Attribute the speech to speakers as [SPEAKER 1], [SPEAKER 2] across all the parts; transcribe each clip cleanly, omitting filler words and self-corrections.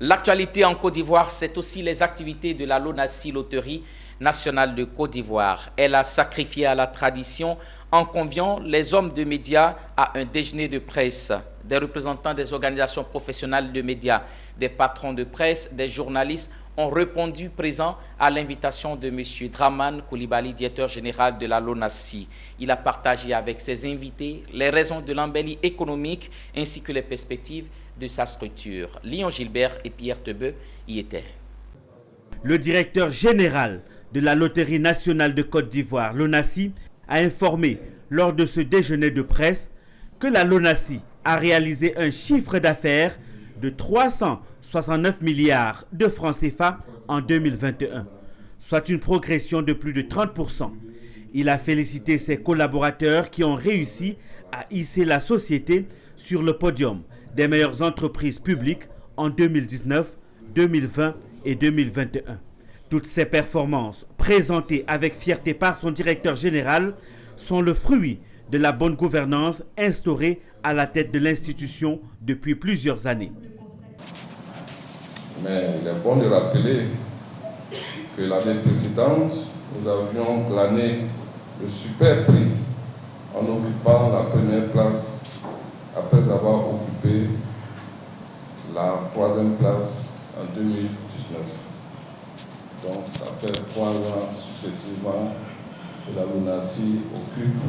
[SPEAKER 1] L'actualité en Côte d'Ivoire, c'est aussi les activités de la LONASI, Loterie nationale de Côte d'Ivoire. Elle a sacrifié à la tradition en conviant les hommes de médias à un déjeuner de presse. Des représentants des organisations professionnelles de médias, des patrons de presse, des journalistes ont répondu présents à l'invitation de M. Dramane Coulibaly, directeur général de la LONASI. Il a partagé avec ses invités les raisons de l'embellie économique ainsi que les perspectives de sa structure. Léon Gilbert et Pierre Tebeu y étaient.
[SPEAKER 2] Le directeur général de la Loterie nationale de Côte d'Ivoire, LONASI, a informé lors de ce déjeuner de presse que la LONASI a réalisé un chiffre d'affaires de 369 milliards de francs CFA en 2021, soit une progression de plus de 30%. Il a félicité ses collaborateurs qui ont réussi à hisser la société sur le podium des meilleures entreprises publiques en 2019, 2020 et 2021. Toutes ces performances, présentées avec fierté par son directeur général, sont le fruit de la bonne gouvernance instaurée à la tête de l'institution depuis plusieurs années.
[SPEAKER 3] Mais il est bon de rappeler que l'année précédente, nous avions glané le super prix en occupant la première place après avoir occupé la troisième place en 2019. Donc ça fait 3 ans successivement que la LONASI occupe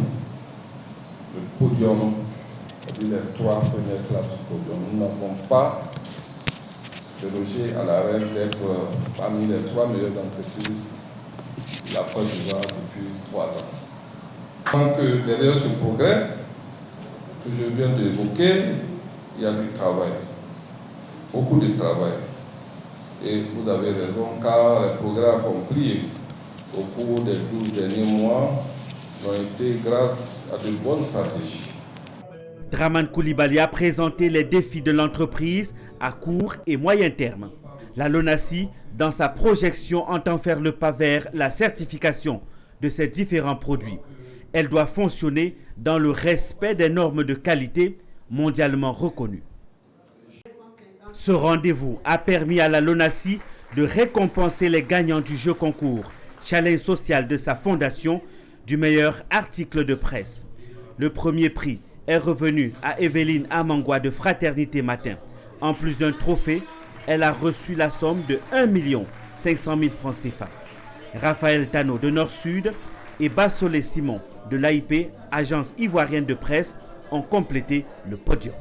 [SPEAKER 3] le podium, c'est-à-dire les 3 premières places du podium. Nous n'avons pas délogé à la règle d'être parmi les 3 meilleures entreprises de la Côte d'Ivoire depuis 3 ans. Donc derrière ce progrès que je viens d'évoquer, il y a du travail, beaucoup de travail. Et vous avez raison, car les progrès accomplis au cours des 12 derniers mois ont été grâce à de bonnes stratégies.
[SPEAKER 2] Dramane Coulibaly a présenté les défis de l'entreprise à court et moyen terme. La LONASI, dans sa projection, entend faire le pas vers la certification de ses différents produits. Elle doit fonctionner dans le respect des normes de qualité mondialement reconnues. Ce rendez-vous a permis à la LONASI de récompenser les gagnants du jeu concours Challenge social de sa fondation du meilleur article de presse. Le premier prix est revenu à Evelyne Amangwa de Fraternité Matin. En plus d'un trophée, elle a reçu la somme de 1 500 000 francs CFA. Raphaël Tano de Nord-Sud et Bassolé Simon de l'AIP, agence ivoirienne de presse, ont complété le podium.